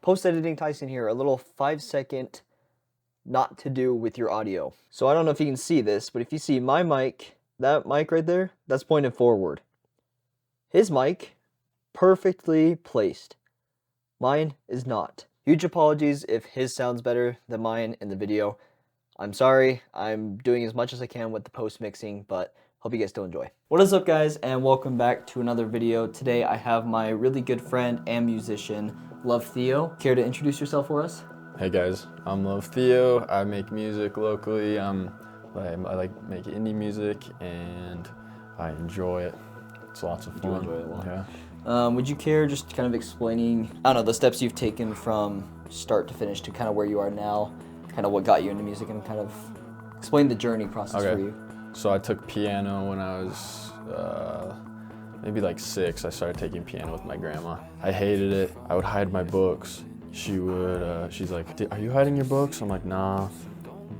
Post-editing Tyson here, a little 5-second not to do with your audio. So I don't know if you can see this, but if you see my mic, that mic right there, that's pointed forward. His mic, perfectly placed. Mine is not. Huge apologies if his sounds better than mine in the video. I'm sorry, I'm doing as much as I can with the post-mixing, but hope you guys still enjoy. What is up, guys, and welcome back to another video. Today I have my really good friend and musician, Love Theo. Care to introduce yourself for us? Hey guys, I'm Love Theo. I make music locally. I like make indie music and I enjoy it. It's lots of fun. You enjoy it a lot. Yeah. Would you care just kind of explaining, I don't know, the steps you've taken from start to finish to kind of where you are now, kind of what got you into music, and kind of explain the journey process for you? So I took piano when I was maybe like 6. I started taking piano with my grandma. I hated it. I would hide my books. She would, she's like, are you hiding your books? I'm like, nah,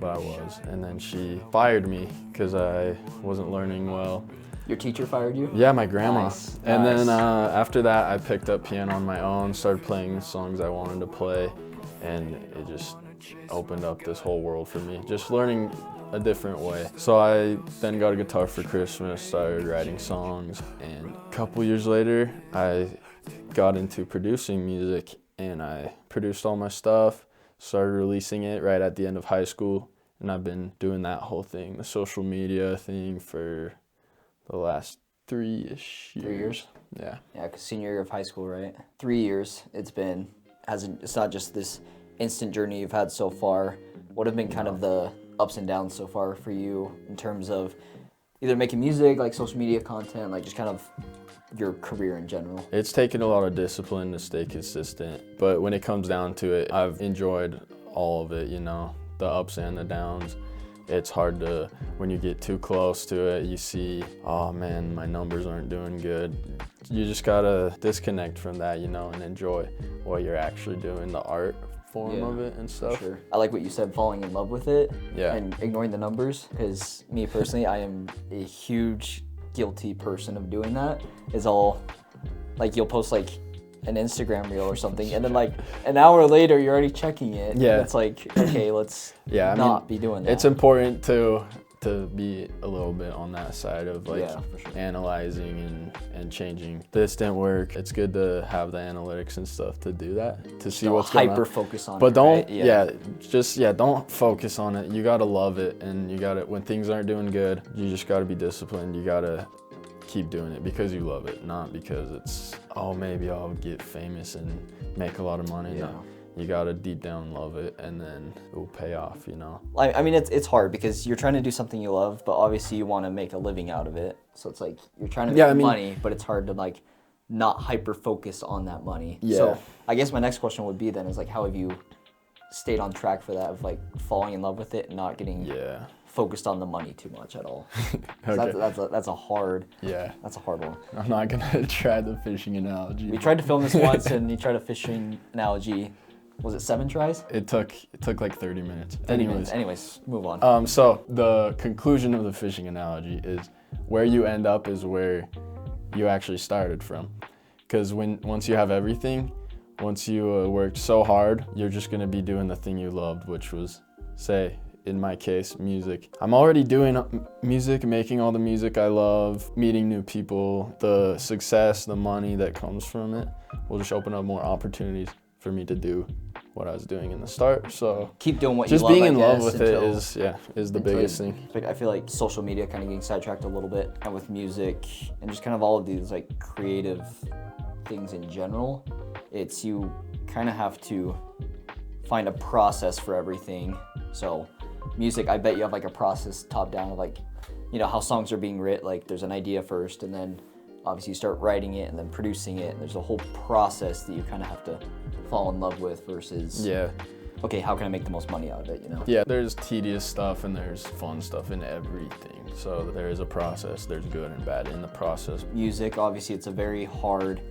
but I was. And then she fired me because I wasn't learning well. Your teacher fired you? Yeah, my grandma. Nice. And then after that, I picked up piano on my own, started playing songs I wanted to play, and it just opened up this whole world for me, just learning a different way. So I then got a guitar for Christmas, started writing songs, and a couple years later, I got into producing music, and I produced all my stuff, started releasing it right at the end of high school, and I've been doing that whole thing, the social media thing, for the last 3-ish years. 3 years? Yeah. Yeah, because senior year of high school, right? 3 years it's been. It's not just this instant journey you've had so far. What have been kind of the ups and downs so far for you in terms of either making music, like social media content, like just kind of your career in general? It's taken a lot of discipline to stay consistent, but when it comes down to it, I've enjoyed all of it, you know, the ups and the downs. It's hard to, when you get too close to it, you see, oh man, my numbers aren't doing good. You just gotta disconnect from that, you know, and enjoy what you're actually doing, the art form of it and stuff. Sure. I like what you said, falling in love with it, Yeah. and ignoring the numbers, because me personally, I am a huge guilty person of doing that. Is all, like, you'll post like an Instagram reel or something, and then like an hour later you're already checking it. Yeah. And it's like, okay, let's not be doing that. It's important to be a little bit on that side of like for sure. analyzing and changing. This didn't work. It's good to have the analytics and stuff to do that, to see what's going on. Hyper focus on it. But don't, right? Don't focus on it. You gotta love it, and you gotta, when things aren't doing good, you just gotta be disciplined. You gotta keep doing it because you love it, not because it's, oh, maybe I'll get famous and make a lot of money. Yeah. No, you gotta deep down love it, and then it will pay off, you know? I mean, it's hard because you're trying to do something you love, but obviously you want to make a living out of it. So it's like you're trying to make money, but it's hard to like not hyper focus on that money. Yeah. So I guess my next question would be then is like, how have you stayed on track for that, of like falling in love with it and not getting focused on the money too much at all? Okay. That's a hard one. I'm not gonna try the fishing analogy. We tried to film this once, and you tried a fishing analogy. Was it 7 tries? It took like 30 minutes. 30 minutes. Anyways, move on. So the conclusion of the fishing analogy is where you end up is where you actually started from. Because once you have everything, once you worked so hard, you're just gonna be doing the thing you loved, which was, say, in my case, music. I'm already doing music, making all the music I love, meeting new people. The success, the money that comes from it will just open up more opportunities for me to do what I was doing in the start. So keep doing what you love. Just being in love with it is the biggest thing. I feel like social media kind of getting sidetracked a little bit, and with music and just kind of all of these like creative things in general, it's you kind of have to find a process for everything. So music, I bet you have like a process top down of like, you know, how songs are being written. Like there's an idea first, and then obviously you start writing it and then producing it, and there's a whole process that you kind of have to fall in love with versus, okay, how can I make the most money out of it, you know? Yeah, there's tedious stuff and there's fun stuff in everything. So there is a process, there's good and bad in the process. Music, obviously it's a very hard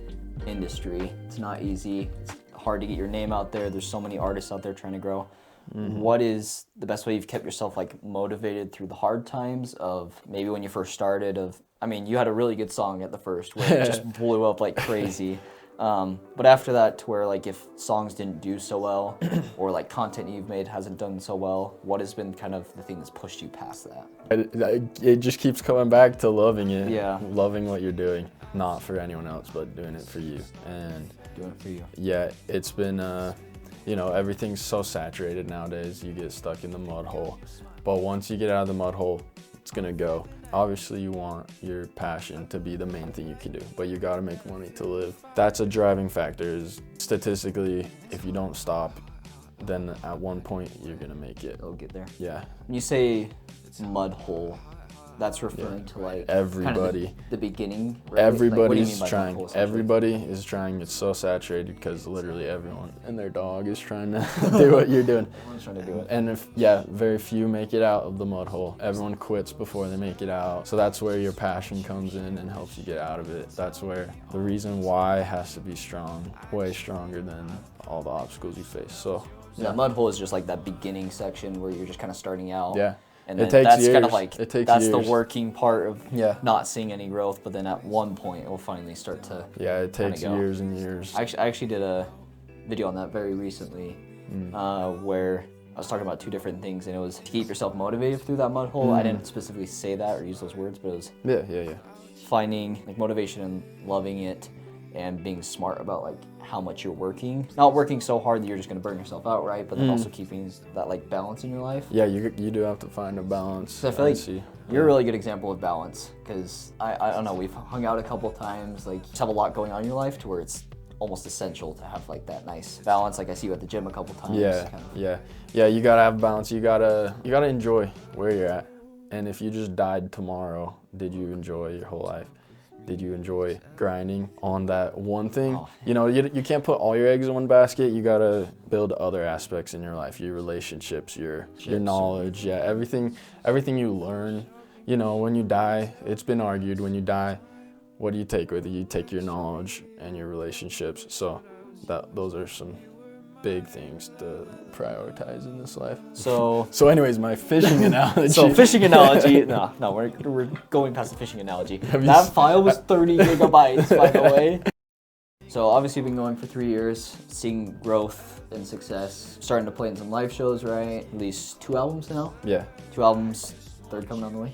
industry. It's not easy. It's hard to get your name out there. There's so many artists out there trying to grow. Mm-hmm. What is the best way you've kept yourself like motivated through the hard times of maybe when you first started? I mean, you had a really good song at the first where it just blew up like crazy. But after that, to where like if songs didn't do so well, or like content you've made hasn't done so well, what has been kind of the thing that's pushed you past that? It just keeps coming back to loving it. Yeah. Loving what you're doing, not for anyone else, but doing it for you. And Doing it for you. yeah, it's been, you know, everything's so saturated nowadays. You get stuck in the mud hole. But once you get out of the mud hole, it's gonna go. Obviously, you want your passion to be the main thing you can do, but you gotta make money to live. That's a driving factor. Is statistically, if you don't stop, then at one point you're gonna make it. It'll get there. Yeah. When you say mud hole, that's referring to like everybody. Kind of the beginning. Right? Everybody's like, trying. mud hole, Everybody is trying. It's so saturated because literally everyone and their dog is trying to do what you're doing. Everyone's trying to do it. And if very few make it out of the mud hole. Everyone quits before they make it out. So that's where your passion comes in and helps you get out of it. That's where the reason why has to be strong, way stronger than all the obstacles you face. So yeah, mud hole is just like that beginning section where you're just kind of starting out. yeah. And then It takes that's years. kind of like It takes that's years. the working part of Yeah. not seeing any growth, but then at one point it will finally start to. Yeah, it takes go. years and years. I actually did a video on that very recently, where I was talking about two different things, and it was to keep yourself motivated through that mud hole. I didn't specifically say that or use those words, but it was Yeah. finding like motivation and loving it, and being smart about like how much you're working. Not working so hard that you're just gonna burn yourself out, right? But then also keeping that like balance in your life. Yeah, you do have to find a balance. So I feel like see. you're a really good example of balance, because I don't know, we've hung out a couple times, like just have a lot going on in your life to where it's almost essential to have like that nice balance. Like I see you at the gym a couple times. Yeah, kind of. yeah. You gotta have balance. You gotta enjoy where you're at. And if you just died tomorrow, did you enjoy your whole life? Did you enjoy grinding on that one thing? Oh. You know, you can't put all your eggs in one basket. You gotta build other aspects in your life, your relationships, your knowledge, everything you learn. You know, when you die, it's been argued, when you die, what do you take with you? You take your knowledge and your relationships. So those are some big things to prioritize in this life. So anyways, my fishing analogy. So fishing analogy, no, we're going past the fishing analogy. That file was 30 gigabytes, by the way. So obviously you've been going for 3 years, seeing growth and success, starting to play in some live shows, right? At least 2 albums now? Yeah. 2 albums, third coming on the way?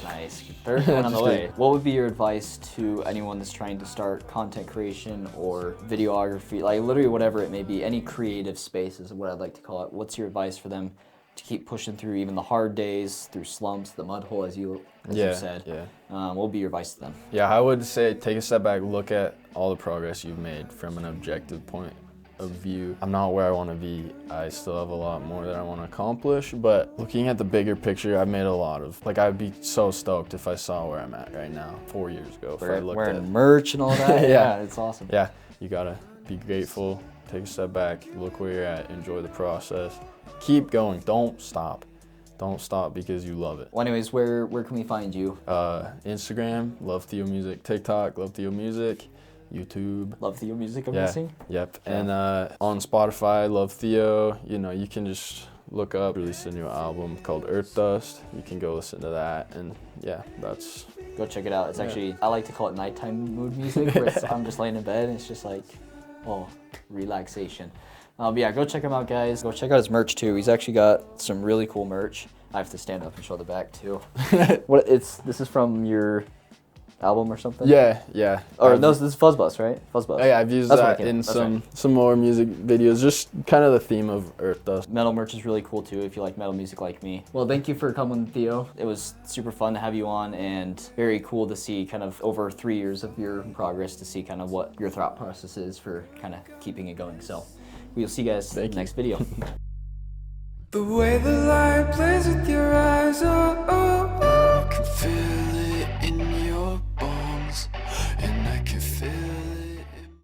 Nice. Third coming on the way. What would be your advice to anyone that's trying to start content creation or videography, like literally whatever it may be, any creative space is what I'd like to call it. What's your advice for them to keep pushing through even the hard days, through slumps, the mud hole, as you said? Yeah. What would be your advice to them? Yeah, I would say take a step back, look at all the progress you've made from an objective point of view. I'm not where I want to be. I still have a lot more that I want to accomplish, but looking at the bigger picture, I've made a lot of, like, I'd be so stoked if I saw where I'm at right now 4 years ago. Wearing merch and all that? Yeah, it's awesome. Yeah, you gotta be grateful, take a step back, look where you're at, enjoy the process, keep going, don't stop. Don't stop because you love it. Well, anyways, where can we find you? Instagram, Love Theo Music. TikTok, Love Theo Music. YouTube. Love Theo Music, I'm guessing? Yep. And on Spotify, Love Theo. You know, you can just look up, release a new album called Earth Dust. You can go listen to that, and yeah, that's... Go check it out. It's actually, I like to call it nighttime mood music, where I'm just laying in bed and it's just like, oh, relaxation. But yeah, go check him out, guys. Go check out his merch too. He's actually got some really cool merch. I have to stand up and show the back too. This is from your album or something? Yeah. Or no, this is Fuzzbuzz, right? Fuzzbuzz. Oh, yeah, I've used that in some more music videos, just kind of the theme of Earth Dust. Metal merch is really cool too if you like metal music like me. Well, thank you for coming, Theo. It was super fun to have you on, and very cool to see kind of over 3 years of your progress, to see kind of what your thought process is for kind of keeping it going. So we'll see you guys in the next video. The way the light plays with your eyes.